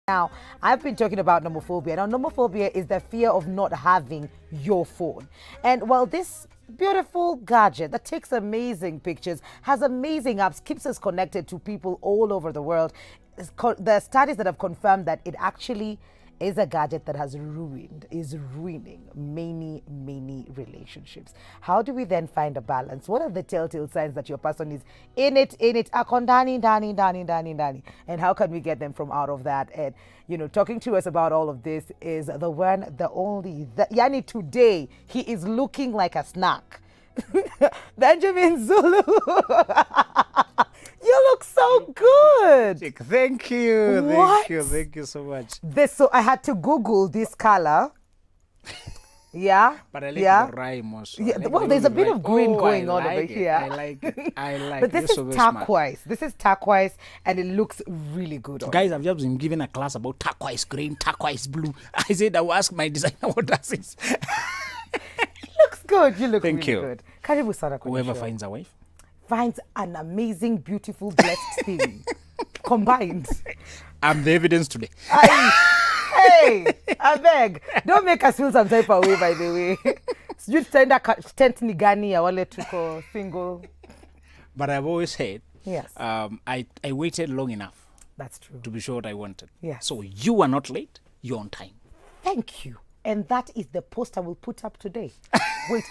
Now, I've been talking about nomophobia. Now, nomophobia is the fear of not having your phone. And while this beautiful gadget that takes amazing pictures, has amazing apps, keeps us connected to people all over the world, the studies that have confirmed that it actually is a gadget that is ruining many relationships. How do we then find a balance? What are the telltale signs that your person is in it, dani, and how can we get them from out of that? And talking to us about all of this is the one, the only, Yani today, he is looking like a snack. Benjamin Zulu. You look so good. Thank you. What? Thank you so much. So I had to Google this color. Yeah. But I like the rhyme also. Yeah. Well, there's a bit of green going on over here. I like it. But this is turquoise. This is turquoise, and it looks really good on Guys, I've just been given a class about turquoise green, turquoise blue. I said I will ask my designer what does this. Looks good. You look Thank really you. good. Karibu sana kwenye Whoever show. finds a wife Finds an amazing, beautiful, blessed thing combined. I'm the evidence today. Hey, I beg. Don't make us feel some type of way, by the way. Sijui tutaenda tent ni gani ya wale tuko single. But I've always said, Yes. I waited long enough That's true. to be sure what I wanted. Yes. So you are not late, you're on time. Thank you. And that is the post I will put up today. Wait,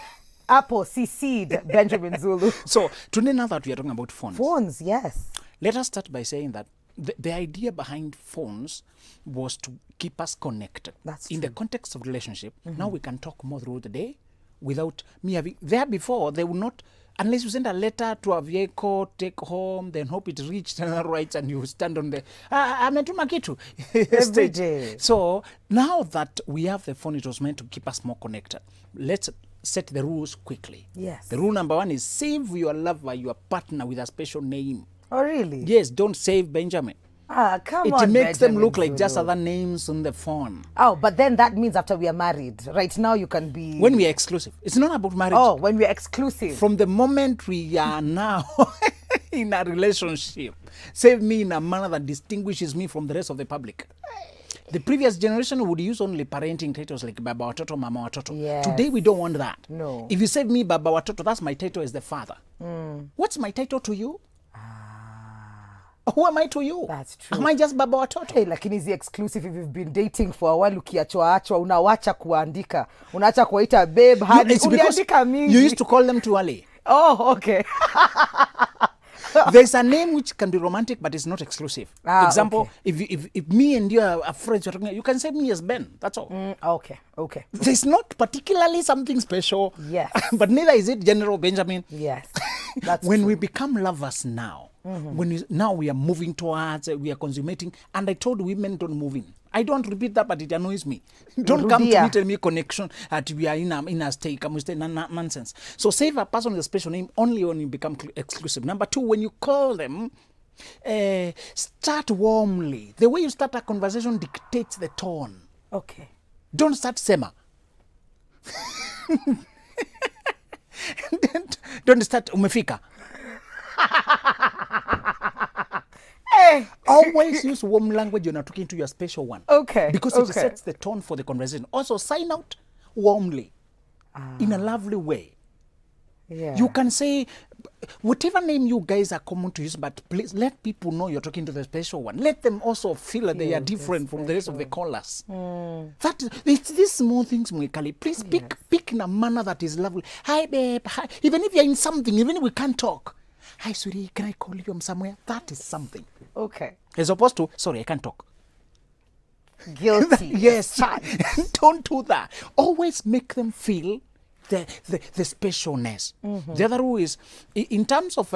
Apple CC'd Benjamin Zulu. So today, now that we are talking about phones, Phones, yes. let us start by saying that the idea behind phones was to keep us connected. That's in true. the context of relationship. Now we can talk more throughout the day without me having. There before, they would not, unless you send a letter to a vehicle, take home, then hope it reached another rights, and you stand on the ametuma kitu Every stage. day. So now that we have the phone, it was meant to keep us more connected. Let's set the rules quickly. Yes. The rule number one is save your lover, your partner with a special name. Oh, really? Yes, don't save Benjamin. Come It on, makes them Benjamin look like just Zulu. other names on the phone. Oh, but then that means after we are married. Right now you can be... When we are exclusive. It's not about marriage. Oh, when we are exclusive. From the moment we are now in a relationship, save me in a manner that distinguishes me from the rest of the public. The previous generation would use only parenting titles like Baba Watoto, Mama Watoto. Yes. Today we don't want that. No. If you save me Baba Watoto, that's my title as the father. What's my title to you? Who am I to you? That's true. Am I just Baba Watoto? Hey, lakini hizi exclusive if you've been dating for a while, ukiachwa unawacha kuandika. Unaacha kuwaita babe, honey. It's because Uliandika mingi. you used to call them too early. Oh, okay. There's a name which can be romantic, but it's not exclusive. For example, okay. if me and you are friends, you can say me as Ben. That's all. Okay. There's not particularly something special. Yes. But neither is it General Benjamin. Yes. That's When true. we become lovers now, now we are moving towards, we are consummating, and I told women don't move in. I don't repeat that, but it annoys me. Don't come to me, tell me connection that we are in a state, nonsense. So save a person with a special name only when you become exclusive. Number two, when you call them, start warmly. The way you start a conversation dictates the tone. Okay. Don't start sema. Don't start umefika. Hey. Always use warm language when you're talking to your special one. Okay. Because it sets the tone for the conversation. Also, sign out warmly in a lovely way. Yeah. You can say whatever name you guys are common to use, but please let people know you're talking to the special one. Let them also feel that they are different from the rest of the callers. It's these small things, Mwikali. Please pick in a manner that is lovely. Hi, babe. Hi. Even if you're in something, even if we can't talk. Hi, sweetie, can I call you? I'm somewhere. That is something. Okay. As opposed to, sorry, I can't talk. Guilty. Yes. Don't do that. Always make them feel the specialness. The other rule is, in terms of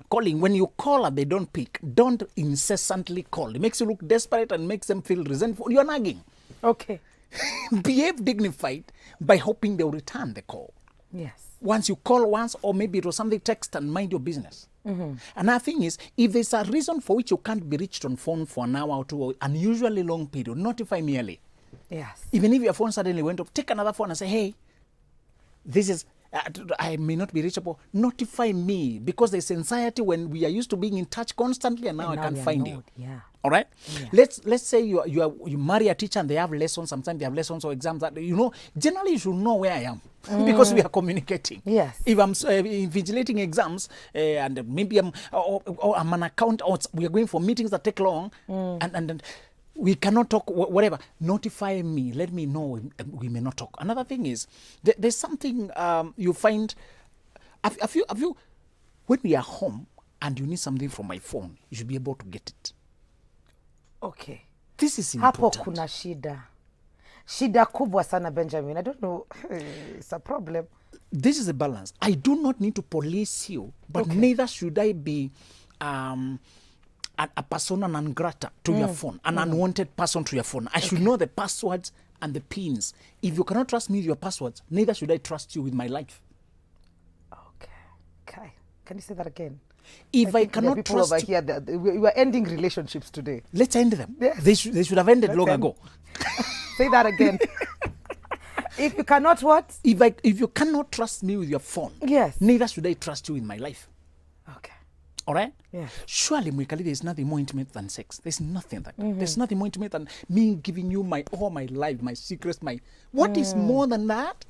calling, when you call and they don't pick, don't incessantly call. It makes you look desperate and makes them feel resentful. You're nagging. Okay. Behave dignified by hoping they'll return the call. Yes. Once you call once, or maybe it was something text and mind your business. Another thing is, if there's a reason for which you can't be reached on phone for an hour or two, or unusually long period, notify me early. Yes. Even if your phone suddenly went off, take another phone and say, hey, this is I may not be reachable. Notify me, because there's anxiety when we are used to being in touch constantly, and now I can't find you. Yeah. All right. Yeah. Let's say you marry a teacher and they have lessons. Sometimes they have lessons or exams that generally you should know where I am because we are communicating. Yes. If I'm invigilating exams and maybe I'm an account, or we are going for meetings that take long, and we cannot talk, whatever. Notify me. Let me know we may not talk. Another thing is there's something you find. Have you when we are home and you need something from my phone, you should be able to get it. Okay. This is important. Hapo kuna shida kubwa sana, Benjamin. I don't know. It's a problem. This is a balance. I do not need to police you, but neither should I be a persona non grata to your phone, an unwanted person to your phone. I should know the passwords and the pins. If you cannot trust me with your passwords, neither should I trust you with my life. Okay. Can you say that again? If I cannot people trust over here, we are ending relationships today. let's end them. Yes. They should have ended long ago. Say that again. If you cannot what? If you cannot trust me with your phone, Yes. neither should I trust you with my life. Okay. All right? Yeah. Surely, Mwikali, there's nothing more intimate than sex. There's nothing like that. There's nothing more intimate than me giving you all my life, my secrets, what is more than that?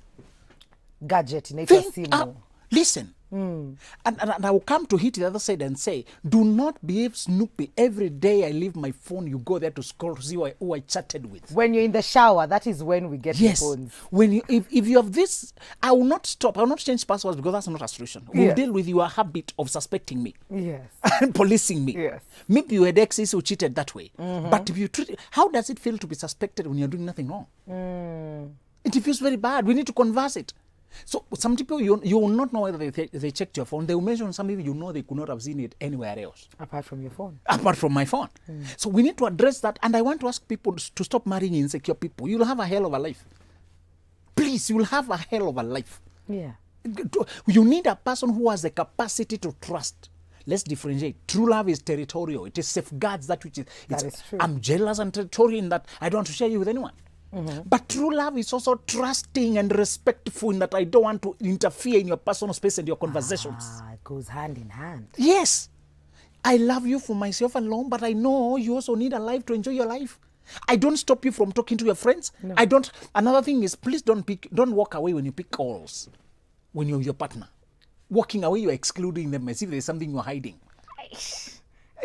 Gadget inaitwa Think simu. up. Listen. And I will come to hit the other side and say, do not behave snoopy. Every day I leave my phone, you go there to scroll to see who I chatted with. When you're in the shower, that is when we get the Yes. phones. If you have this, I will not stop. I will not change passwords because that's not a solution. We'll deal with your habit of suspecting me. Yes. And policing me. Yes. Maybe you had exes who cheated that way. But if you treat it, how does it feel to be suspected when you're doing nothing wrong? It feels very bad. We need to converse it. So some people, you will not know whether they checked your phone. They will mention something they could not have seen it anywhere else. Apart from your phone. Apart from my phone. So we need to address that. And I want to ask people to stop marrying insecure people. You'll have a hell of a life. Please, you'll have a hell of a life. Yeah. You need a person who has the capacity to trust. Let's differentiate. True love is territorial. It is safeguards that which is. That is true. I'm jealous and territorial in that I don't want to share you with anyone. But true love is also trusting and respectful in that I don't want to interfere in your personal space and your conversations. It goes hand in hand. Yes. I love you for myself alone, but I know you also need a life to enjoy your life. I don't stop you from talking to your friends. No. I don't. Another thing is, please don't walk away when you pick calls when you're with your partner. Walking away, you're excluding them as if there's something you're hiding.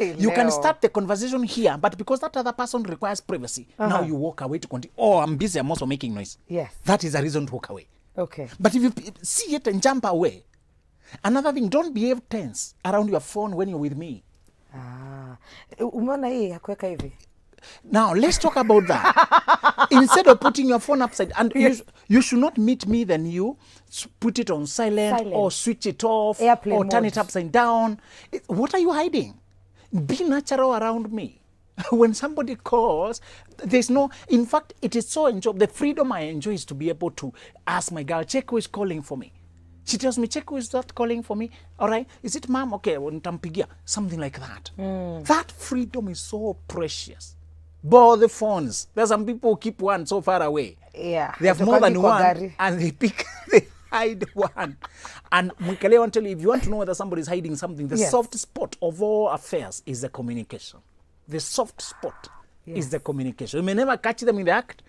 You can start the conversation here, but because that other person requires privacy, now you walk away to continue. Oh, I'm busy, I'm also making noise. Yes. That is a reason to walk away. Okay. But if you see it and jump away, another thing, don't behave tense around your phone when you're with me. Umeona hii ya kuweka hivi? Now, let's talk about that. Instead of putting your phone upside, and you should not meet me, then you put it on silent. Or switch it off, Airplane or turn mode. it upside down. What are you hiding? Be natural around me. When somebody calls, there's no, in fact, it is so enjoyable. The freedom I enjoy is to be able to ask my girl, check who is calling for me. She tells me, check who is that calling for me. All right, is it mom? Okay, nitampigia. Something like that. That freedom is so precious. But the phones, there's some people who keep one so far away. Yeah. They have more than one, and they hide one. And Mwikale, I want to tell you, if you want to know whether somebody is hiding something, the soft spot of all affairs is the communication. The soft spot is the communication. You may never catch them in the act,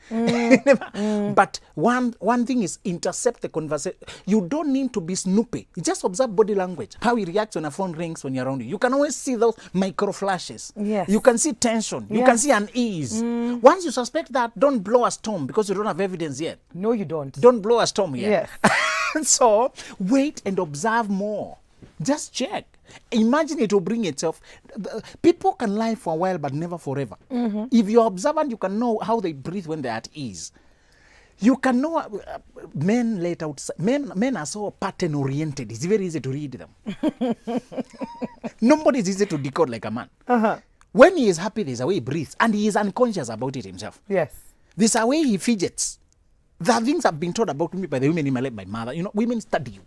but one thing is intercept the conversation. You don't need to be snoopy. You just observe body language, how he reacts when a phone rings when you're around you. You can always see those micro flashes. Yes. You can see tension. You can see unease. Once you suspect that, don't blow a storm because you don't have evidence yet. No, you don't. Don't blow a storm yet. Yes. So wait and observe more. Just check. Imagine it will bring itself. People can lie for a while, but never forever. If you're observant, you can know how they breathe when they're at ease. You can know men let out. Men are so pattern oriented. It's very easy to read them. Nobody is easy to decode like a man. When he is happy, there's a way he breathes, and he is unconscious about it himself. Yes. There's a way he fidgets. There are things I've been told about me by the women in my life, my mother. You know, women study you.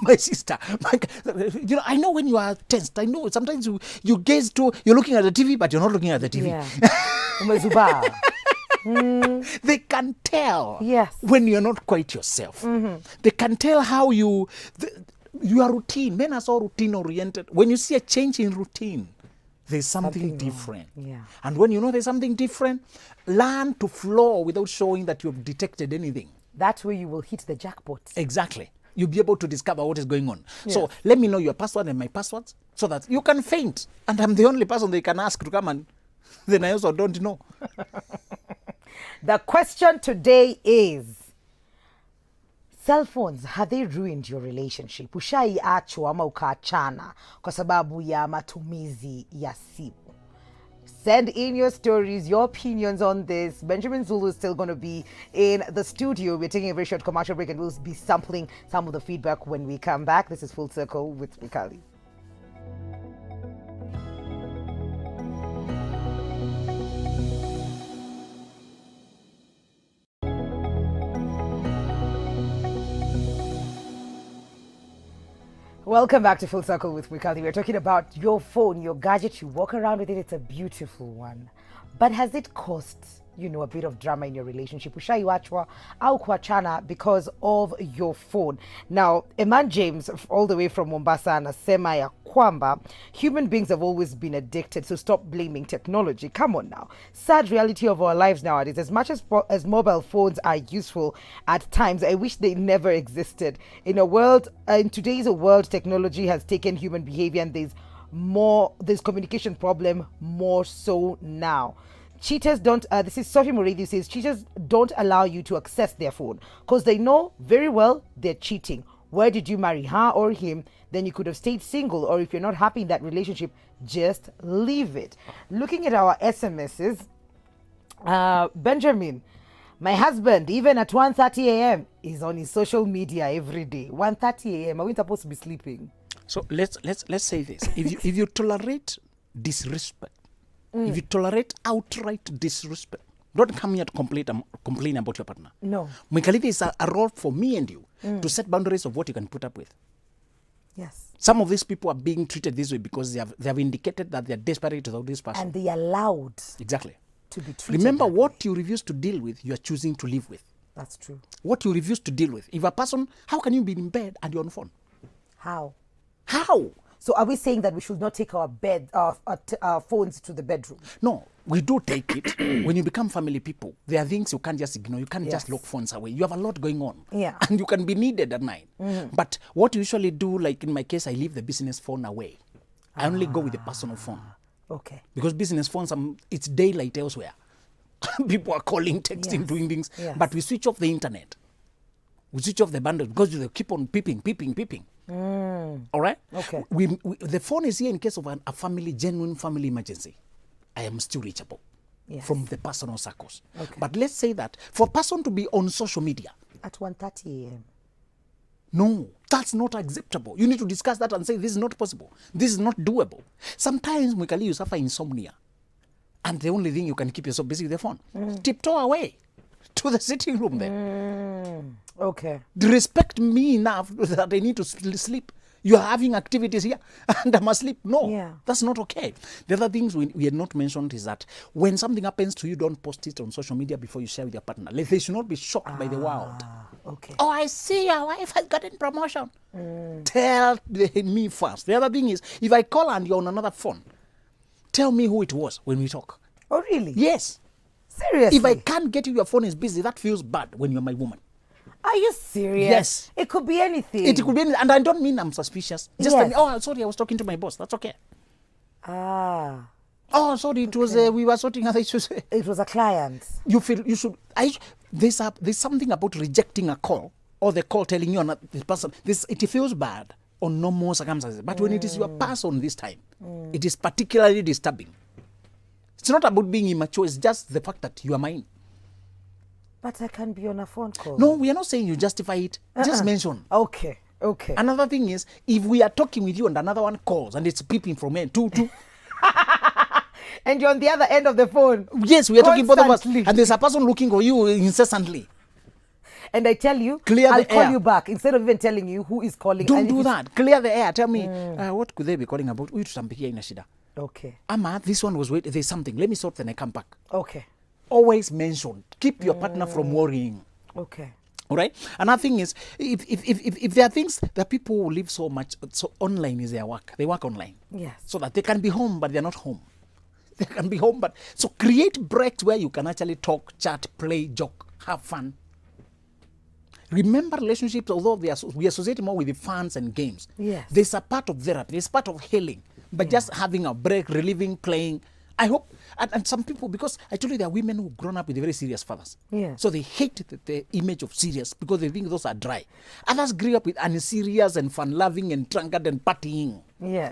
My sister. You know, I know when you are tensed. I know sometimes you gaze to, you're looking at the TV, but you're not looking at the TV. Yeah. Umezuba. They can tell Yes. when you're not quite yourself. They can tell how your routine. Men are so routine oriented. When you see a change in routine, there's something different. Yeah. And when you know there's something different, learn to flow without showing that you've detected anything. That's where you will hit the jackpot. Exactly. You'll be able to discover what is going on. Yes. So let me know your password and my passwords so that you can faint. And I'm the only person they can ask to come, and then I also don't know. The question today is, cell phones, have they ruined your relationship? Ushaiachwa ama ukaachana kwa sababu ya matumizi ya simu? Send in your stories, your opinions on this. Benjamin Zulu is still going to be in the studio. We're taking a very short commercial break and we'll be sampling some of the feedback when we come back. This is Full Circle with Mikali. Welcome back to Full Circle with Mikali. We're talking about your phone, your gadget. You walk around with it. It's a beautiful one. But has it caused, a bit of drama in your relationship? Ushaiwachwa au kuachana because of your phone. Now, Eman James, all the way from Mombasa, anasema ya kwamba human beings have always been addicted, so stop blaming technology. Come on now. Sad reality of our lives nowadays. As much as mobile phones are useful at times, I wish they never existed. In today's world, technology has taken human behavior, and there's communication problem more so now. Cheaters don't, this is Sophie Muridi says, cheaters don't allow you to access their phone because they know very well they're cheating. Where did you marry, her or him? Then you could have stayed single, or if you're not happy in that relationship, just leave it. Looking at our SMSs, Benjamin, my husband, even at 1:30 a.m., is on his social media every day. 1:30 a.m. Are we supposed to be sleeping? So let's say this: if you tolerate disrespect, if you tolerate outright disrespect, don't come here to complain about your partner. No. Mikali, is a role for me and you to set boundaries of what you can put up with. Yes. Some of these people are being treated this way because they have indicated that they are desperate without this person. And they allowed exactly to be treated. Remember, what you refuse to deal with, you are choosing to live with. That's true. What you refuse to deal with. If a person, how can you be in bed and you're on phone? How? So are we saying that we should not take our phones to the bedroom? No, we do take it. When you become family people, there are things you can't just ignore. You can't just lock phones away. You have a lot going on. Yeah. And you can be needed at night. But what you usually do, like in my case, I leave the business phone away. I only go with the personal phone. Okay. Because business phones, it's daylight elsewhere. People are calling, texting, doing things. Yes. But we switch off the internet. We switch off the bundle because they keep on peeping. All right? Okay. The phone is here in case of a genuine family emergency. I am still reachable from the personal circles. Okay. But let's say that for a person to be on social media at 1:30 a.m. No, that's not acceptable. You need to discuss that and say this is not possible. This is not doable. Sometimes, Mikali, you suffer insomnia. And the only thing you can keep yourself busy with the phone. Tiptoe away to the sitting room there. Okay. Respect me enough that I need to sleep. You are having activities here and I'm asleep. No, that's not okay. The other things we had not mentioned is that when something happens to you, don't post it on social media before you share with your partner. Like, they should not be shocked by the world. Okay. Oh, I see your wife has gotten promotion. Tell me first. The other thing is, if I call and you're on another phone, tell me who it was when we talk. Oh, really? Yes. Seriously? If I can't get you, your phone is busy, that feels bad when you're my woman. Are you serious? Yes. It could be anything. It could be anything. And I don't mean I'm suspicious. Just tell me, oh, sorry, I was talking to my boss. That's okay. Oh, sorry, it was, we were sorting other issues. It was a client. You should, there's something about rejecting a call or the call telling you not the person. It feels bad on normal circumstances. But when it is your person this time, it is particularly disturbing. It's not about being immature. It's just the fact that you are mine. But I can be on a phone call. No, we are not saying you justify it. Just mention. Okay. Another thing is, if we are talking with you and another one calls and it's peeping from end, two. And you're on the other end of the phone. Yes, we are talking both of us. And there's a person looking for you incessantly. And I tell you, I'll call you back instead of even telling you who is calling. Don't do that. Clear the air. Tell me, what could they be calling about? Okay. Ama, this one was waiting. There's something. Let me sort, then I come back. Okay. always mention. Keep your partner from worrying. Okay. All right. Another thing is, if there are things that people who live so much, so online is their work. They work online. Yes. So that they can be home, but they're not home. They can be home, but so create breaks where you can actually talk, chat, play, joke, have fun. Remember, relationships, although we associate more with the fans and games, yes, there's a part of therapy, there's part of healing. But just having a break, reliving, playing. I hope, and some people, because I told you there are women who've grown up with very serious fathers. Yeah. So they hate the image of serious because they think those are dry. Others grew up with unserious and fun-loving and drunkard and partying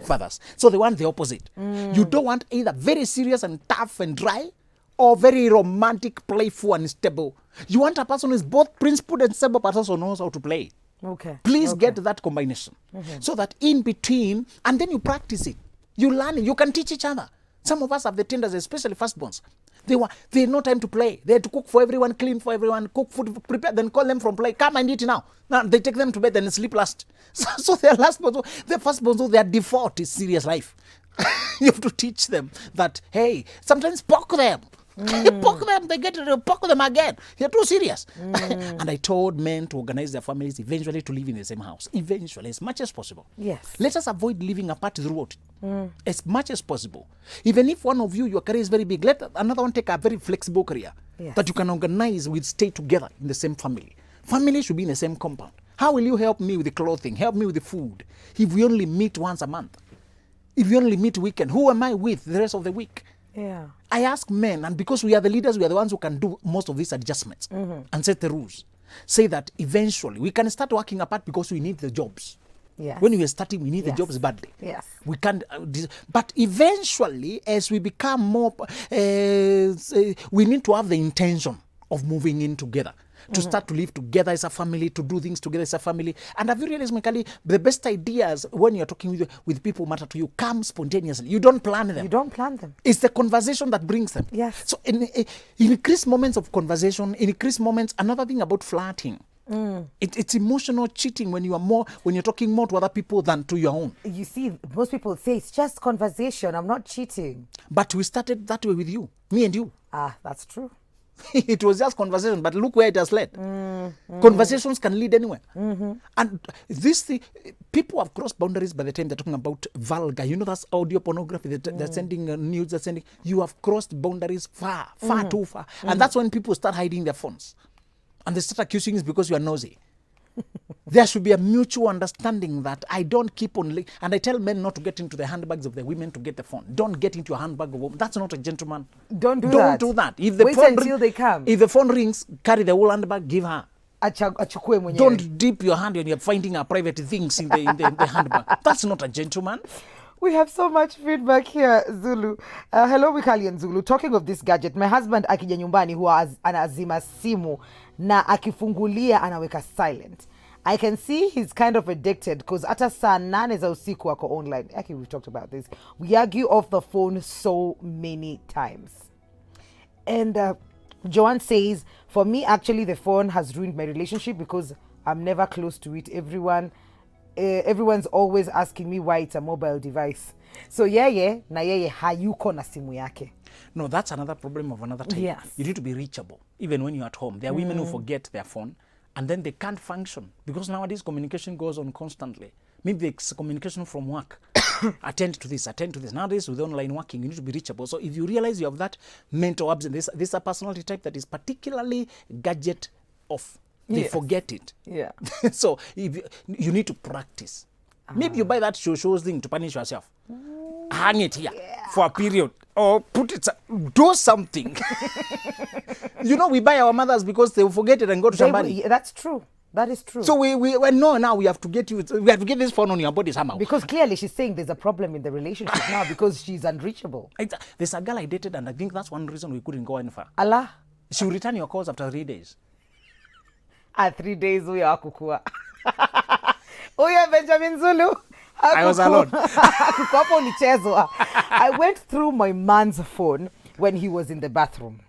fathers. So they want the opposite. You don't want either very serious and tough and dry, or very romantic, playful and stable. You want a person who is both principled and stable, but also knows how to play. Okay. Please get that combination. So that in between, and then you practice it. You learn it. You can teach each other. Some of us have the tendency, especially firstborns. They had no time to play. They had to cook for everyone, clean for everyone, cook food, prepare, then call them from play. Come and eat now. Now they take them to bed and sleep last. So their firstborns, their default is serious life. You have to teach them that, hey, sometimes poke them. Poke them, they get to poke them again. You're too serious. And I told men to organize their families eventually to live in the same house. Eventually, as much as possible. Yes. Let us avoid living apart throughout. As much as possible. Even if one of you, your career is very big, let another one take a very flexible career that you can organize with stay together in the same family. Family should be in the same compound. How will you help me with the clothing, help me with the food, if we only meet once a month? If we only meet weekend, who am I with the rest of the week? Yeah. I ask men, and because we are the leaders, we are the ones who can do most of these adjustments and set the rules. Say that eventually we can start working apart because we need the jobs. Yes. When we are starting, we need the jobs badly. Yes. We can't. But eventually, as we become more, we need to have the intention of moving in together. To start to live together as a family, to do things together as a family. And have you realized, Mikali, the best ideas when you're talking with people who matter to you come spontaneously. You don't plan them. You don't plan them. It's the conversation that brings them. Yes. So increase moments of conversation, increase moments. Another thing about flirting. It's emotional cheating when you're talking more to other people than to your own. You see, most people say it's just conversation. I'm not cheating. But we started that way with you, me and you. Ah, that's true. It was just conversation, but look where it has led. Conversations can lead anywhere. And this thing, people have crossed boundaries by the time they're talking about vulgar. You know, that's audio pornography. They're sending nudes, they're sending. You have crossed boundaries far too far. And that's when people start hiding their phones. And they start accusing you because you are nosy. There should be a mutual understanding that I don't keep on... And I tell men not to get into the handbags of the women to get the phone. Don't get into a handbag of women. That's not a gentleman. Don't do that. If the Wait phone until they come. If the phone rings, carry the whole handbag, give her. Don't dip your hand when you're finding her private things in the handbag. That's not a gentleman. We have so much feedback here, Zulu. Hello, Mikali and Zulu. Talking of this gadget, my husband akija nyumbani huwa anazima simu na akifungulia anaweka silent. I can see he's kind of addicted because hata saa 8 za usiku wako online. Actually, we've talked about this. We argue off the phone so many times. And Joanne says, for me, actually, the phone has ruined my relationship because I'm never close to it. Everyone's always asking me why it's a mobile device. So na yeye hayuko na simu yake. No, that's another problem of another type. Yes. You need to be reachable, even when you're at home. There are women who forget their phone, and then they can't function because nowadays communication goes on constantly. Maybe it's communication from work. Attend to this. Nowadays with online working, you need to be reachable. So if you realize you have that mental absence, this is a personality type that is particularly gadget off. They forget it. Yeah. So if you need to practice. Maybe you buy that shows thing to punish yourself. Hang it here for a period. Or put it, do something. You know, we buy our mothers because they will forget it and go to somebody. That's true. That is true. So now we have to get this phone on your body somehow. Because clearly she's saying there's a problem in the relationship now because she's unreachable. There's a girl I dated and I think that's one reason we couldn't go any far. Allah. She will return your calls after 3 days. 3 days huyo akukua. Huyo Benjamin Zulu. I was alone. I went through my man's phone when he was in the bathroom.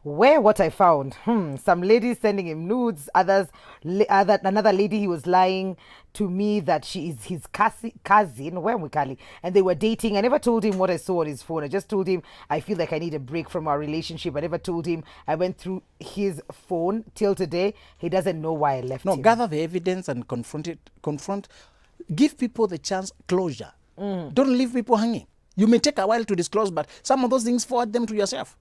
Where what I found, some ladies sending him nudes, another lady he was lying to me that she is his cousin, where Mukali, and they were dating. I never told him what I saw on his phone. I just told him I feel like I need a break from our relationship. I never told him I went through his phone till today. He doesn't know why I left him. Gather the evidence and confront. Give people the chance, closure. Don't leave people hanging. You may take a while to disclose, but some of those things, forward them to yourself.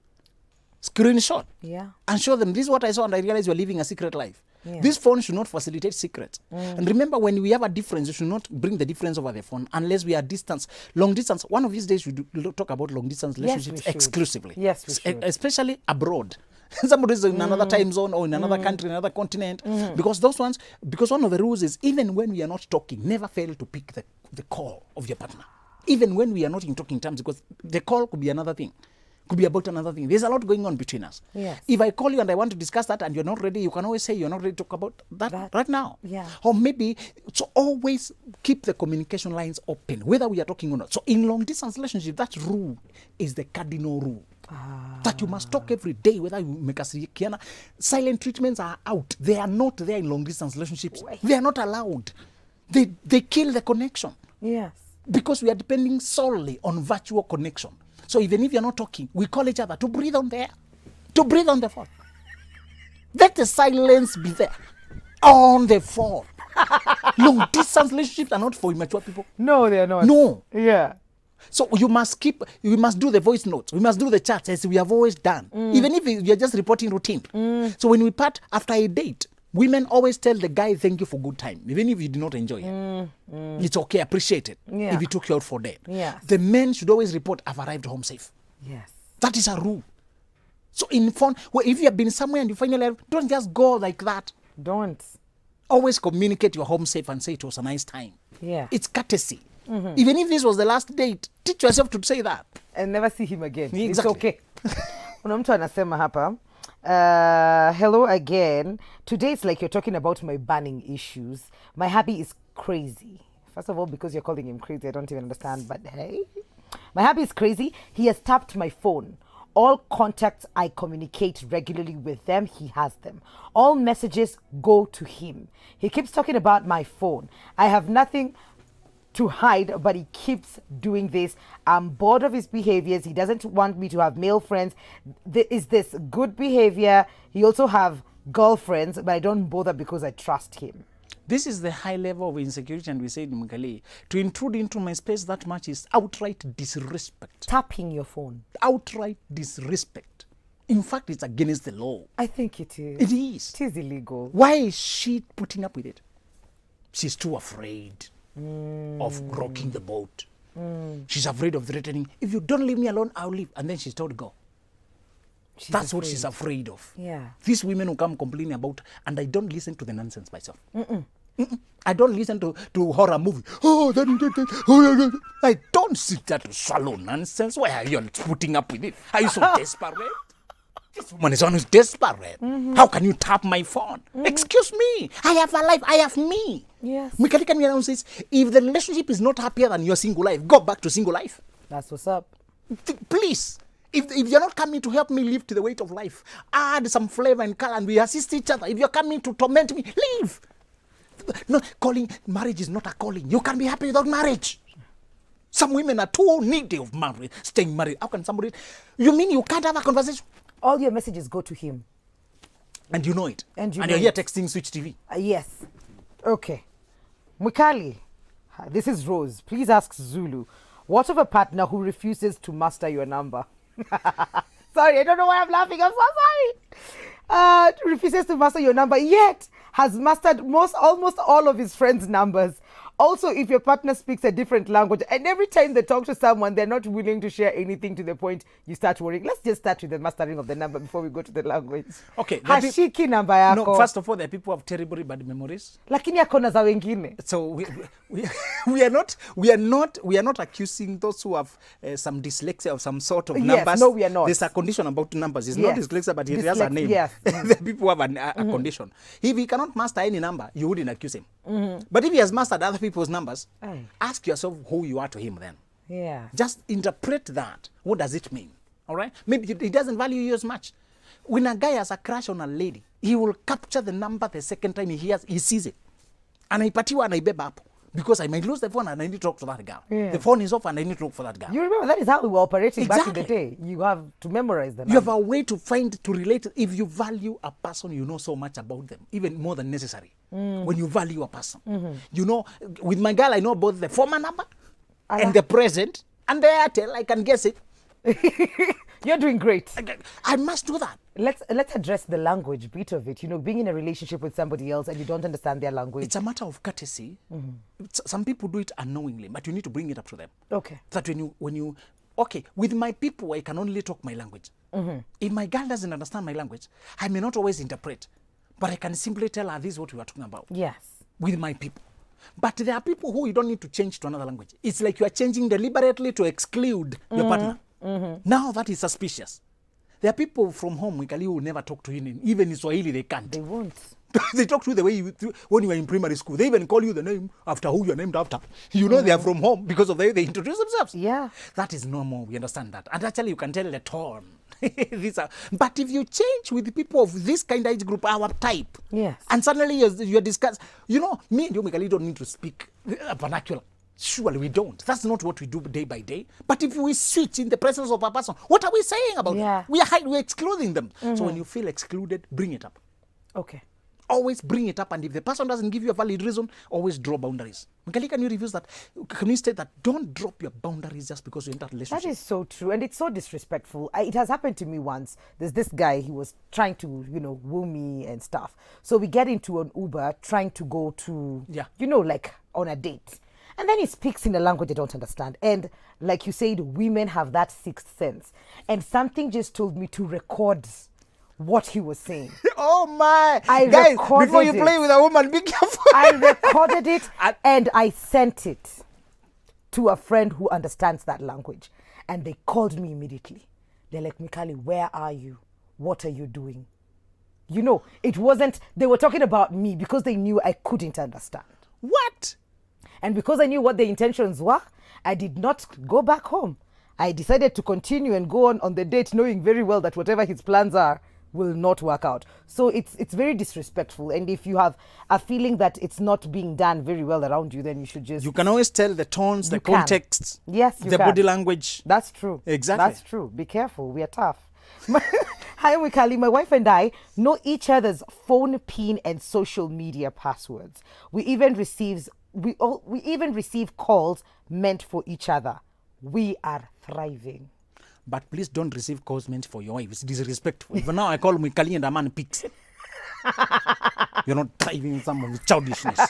Screenshot. Yeah. And show them, this is what I saw and I realized you're living a secret life. Yeah. This phone should not facilitate secrets. And remember, when we have a difference, you should not bring the difference over the phone unless we are distance. Long distance. One of these days we talk about long distance relationships exclusively. Yes, we should. Especially abroad. Somebody is in another time zone or in another country, another continent. Because one of the rules is, even when we are not talking, never fail to pick the call of your partner. Even when we are not in talking terms, because the call could be another thing. Could be about another thing. There's a lot going on between us. Yes. If I call you and I want to discuss that and you're not ready, you can always say you're not ready to talk about that right now. Yeah. Or maybe, so always keep the communication lines open, whether we are talking or not. So in long distance relationship, that rule is the cardinal rule. That you must talk every day, whether you make a Kiana. Silent treatments are out. They are not there in long distance relationships. They are not allowed. They kill the connection. Yes. Because we are depending solely on virtual connection. So even if you're not talking, we call each other to breathe on the air, to breathe on the phone. Let the silence be there on the phone. Long distance relationships are not for immature people. No, they are not. No. Yeah. So we must do the voice notes. We must do the chats as we have always done. Even if you're just reporting routine. So when we part after a date, women always tell the guy, thank you for good time. Even if you did not enjoy it. It's okay, appreciate it. Yeah. If he took you out for date. Yeah. The men should always report, I've arrived home safe. Yes. That is a rule. So in fun, if you have been somewhere and you finally arrive, don't just go like that. Don't. Always communicate you're home safe and say it was a nice time. Yeah. It's courtesy. Even if this was the last date, teach yourself to say that. And never see him again. Exactly. It's okay. Kuna mtu anasema hapa, hello again. Today it's like you're talking about my banning issues. My hubby is crazy. First of all, because you're calling him crazy, I don't even understand, but hey. My hubby is crazy. He has tapped my phone. All contacts I communicate regularly with them, he has them. All messages go to him. He keeps talking about my phone. I have nothing to hide, but he keeps doing this. I'm bored of his behaviors. He doesn't want me to have male friends. Is this good behavior? He also have girlfriends, but I don't bother because I trust him. This is the high level of insecurity, and we said, Mugale, to intrude into my space that much is outright disrespect. Tapping your phone. Outright disrespect. In fact, it's against the law. I think it is. It is. It is illegal. Why is she putting up with it? She's too afraid of rocking the boat. She's afraid of threatening. If you don't leave me alone, I'll leave. And then she's told to go. That's what she's afraid of. Yeah. These women who come complaining about, and I don't listen to the nonsense myself. I don't listen to horror movie. I don't sit there to swallow nonsense. Why are you putting up with it? Are you so desperate? This woman is always desperate. How can you tap my phone? Excuse me. I have a life. I have me. Yes. Mikali says, if the relationship is not happier than your single life, go back to single life. That's what's up. Please. If you're not coming to help me live to the weight of life, add some flavor and color and we assist each other. If you're coming to torment me, leave. No, marriage is not a calling. You can't be happy without marriage. Some women are too needy of marriage, staying married. How can somebody... You mean you can't have a conversation? All your messages go to him. And you know it. And you're here texting Switch TV. Yes. Okay. Mukali, this is Rose. Please ask Zulu, what of a partner who refuses to master your number? Sorry, I don't know why I'm laughing. I'm so sorry. Refuses to master your number, yet has mastered almost all of his friends' numbers. Also, if your partner speaks a different language, and every time they talk to someone, they're not willing to share anything to the point you start worrying. Let's just start with the mastering of the number before we go to the language. Okay. Hashiki namba yako. No, first of all, there are people who have terribly bad memories. Lakini akona za wengine. So we are not accusing those who have some dyslexia of some sort of numbers. Yes, no, we are not. There's a condition about numbers. It's Yes. not dyslexia, but it has a name. Yes. The people have a condition. If he cannot master any number, you wouldn't accuse him. But if he has mastered other people's numbers, Aye. ask yourself who you are to him then. Yeah. Just interpret that. What does it mean? All right? Maybe he doesn't value you as much. when a guy has a crush on a lady, he will capture the number the second time he sees it. Anaipatiwa anaibeba hapo. Because I might lose the phone and I need to talk to that girl. Yeah. The phone is off and I need to look for that girl. You remember that is how we were operating back in Exactly. the day. You have to memorize them. You have a way to relate. If you value a person, you know so much about them, even more than necessary. When you value a person. You know, with my girl, I know both the former number and the present and the Airtel. I can guess it. You're doing great. I must do that. Let's address the language bit of it. You know, being in a relationship with somebody else and you don't understand their language. It's a matter of courtesy. Some people do it unknowingly, but you need to bring it up to them. Okay. That okay, with my people, I can only talk my language. If my girl doesn't understand my language, I may not always interpret, but I can simply tell her this is what we are talking about. Yes. With my people. But there are people who you don't need to change to another language. It's like you are changing deliberately to exclude your partner. Now that is suspicious. There are people from home who will never talk to you, even in Swahili they can't. They won't. They talk to you the way when you were in primary school. They even call you the name after who you are named after. You know they are from home because of the way they introduce themselves. Yeah. That is normal. We understand that. And actually you can tell the tone. But if you change with the people of this kind of age group, our type, yes, and suddenly you're discussing, you know, me and you, Mikali, don't need to speak vernacular. Surely we don't. That's not what we do day by day. But if we switch in the presence of a person, what are we saying about them? We're excluding them. So when you feel excluded, bring it up. Okay. Always bring it up. And if the person doesn't give you a valid reason, always draw boundaries. Mikali, can you review that? Can you state that? Don't drop your boundaries just because you're in that relationship. That is so true. And it's so disrespectful. It has happened to me once. There's this guy, he was trying to, woo me and stuff. So we get into an Uber trying to go to, like on a date. And then he speaks in a language I don't understand. And like you said, women have that sixth sense. And something just told me to record what he was saying. Oh my! Guys, before you play with a woman, be careful. I recorded it and I sent it to a friend who understands that language. And they called me immediately. They're like, Mikali, where are you? What are you doing? You know, it wasn't, they were talking about me because they knew I couldn't understand. What? And because I knew what the intentions were, I did not go back home. I decided to continue and go on the date, knowing very well that whatever his plans are will not work out. So it's very disrespectful. And if you have a feeling that it's not being done very well around you, then you should just... You can always tell the tones, the context, yes, you the can. Body language. That's true. Exactly. That's true. Be careful. We are tough. Hi, Mikali. My wife and I know each other's phone PIN and social media passwords. We even receive calls meant for each other. We are thriving. But please don't receive calls meant for your wife. It's disrespectful. Even now I call Mikali and a man pics. You're not thriving some of the childishness.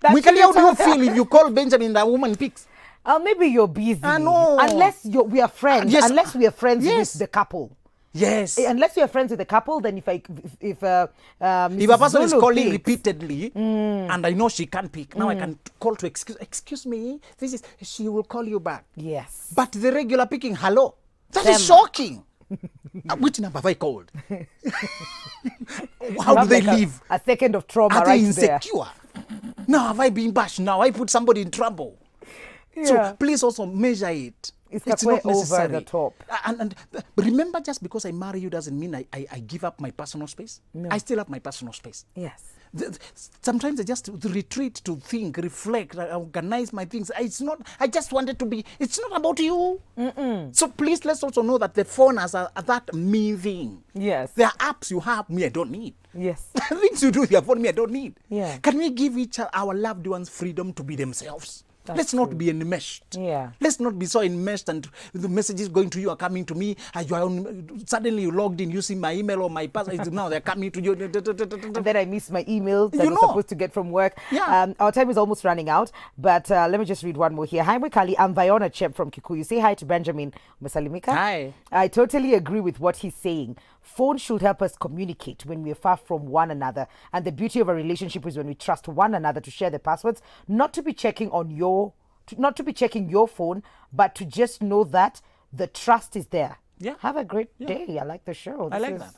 Mikali, how do you feel if you call Benjamin and a woman pics? Maybe you're busy. I know. Unless we are friends. Yes. Unless we are friends with the couple. Yes. Unless you're friends with the couple, then if a person is calling picks, repeatedly and I know she can't pick, now I can call to excuse me, she will call you back. Yes. But the regular picking, hello, that is shocking. Which number have I called? How do they live? A second of trauma. Are they right there. insecure? Now have I been bashed? Now I put somebody in trouble. Yeah. So please also measure it. It's not over necessary. the top. And remember, just because I marry you doesn't mean I give up my personal space. No. I still have my personal space. Yes. Sometimes I just retreat to think, reflect, organize my things. I just wanted to be, it's not about you. So please, let's also know that the phone has that me thing. Yes. There are apps you have, me I don't need. Yes. Things you do with your phone, me I don't need. Yeah. Can we give our loved ones freedom to be themselves? Let's not be enmeshed. Yeah. Let's not be so enmeshed and the messages going to you are coming to me. Suddenly you logged in using my email or my password. Now they're coming to you. And then I miss my email that I was supposed to get from work. Yeah. Our time is almost running out, but let me just read one more here. Hi, Mikali. I'm Viona Chep from Kikuyu. Say hi to Benjamin Masalimika. Hi. I totally agree with what he's saying. Phones should help us communicate when we are far from one another. And the beauty of a relationship is when we trust one another to share the passwords, not to be checking your phone, but to just know that the trust is there. Yeah. Have a great day. I like the show. I like that.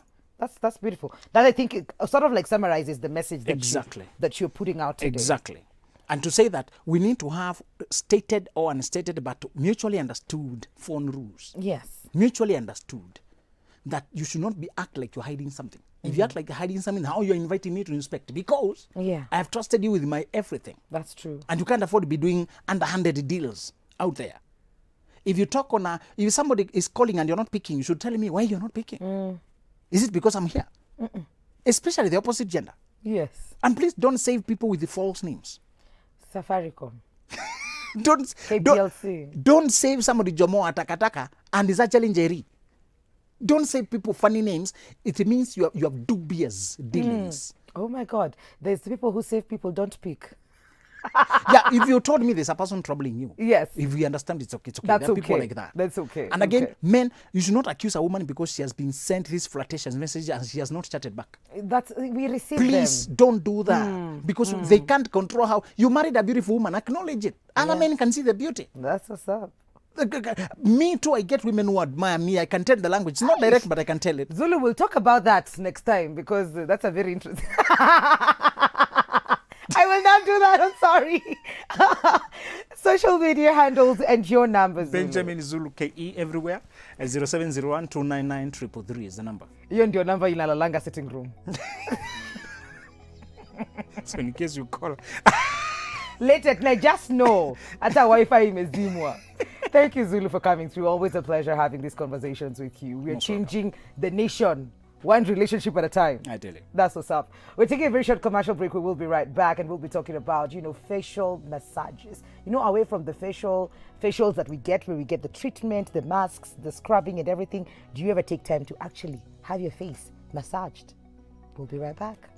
That's beautiful. That I think it sort of like summarizes the message that that you're putting out today. Exactly. And to say that we need to have stated or unstated but mutually understood phone rules. Yes. Mutually understood. that you should not be act like you're hiding something. If you act like you're hiding something, how you're inviting me to inspect? Because Yeah. I have trusted you with my everything. That's true. And you can't afford to be doing underhanded deals out there. If you talk on if somebody is calling and you're not picking, you should tell me why you're not picking. Is it because I'm here? Especially the opposite gender. Yes. And please don't save people with the false names. Safaricom. Don't KPLC. don't save somebody Jomo Atakataka and is actually Njeri. Don't save people funny names. It means you have dubious dealings. Oh my God. There's people who save people don't pick. Yeah, if you told me there's a person troubling you, Yes. if we understand it's okay, it's okay. That's There are people okay. like that. That's okay. And again, Okay. men, you should not accuse a woman because she has been sent this flirtatious message and she has not chatted back. We receive Please them. don't do that because they can't control how you married a beautiful woman. Acknowledge it. Other men can see the beauty. That's what's up. Me too. I get women who admire me. I can tell the language. It's not direct, but I can tell it. Zulu, we'll talk about that next time because that's a very interesting. I will not do that. I'm sorry. Social media handles and your numbers. Zulu. Benjamin Zulu KE everywhere. 0701 299 333 is the number. Hiyo ndio number inalalanga sitting room. So in case you call. Late at night, just know. Hata Wi-Fi imezimwa. Thank you, Zulu, for coming through. Always a pleasure having these conversations with you. We are changing the nation one relationship at a time. I tell you. That's what's up. We're taking a very short commercial break. We will be right back and we'll be talking about, facial massages. Away from the facials that we get, where we get the treatment, the masks, the scrubbing and everything. Do you ever take time to actually have your face massaged? We'll be right back.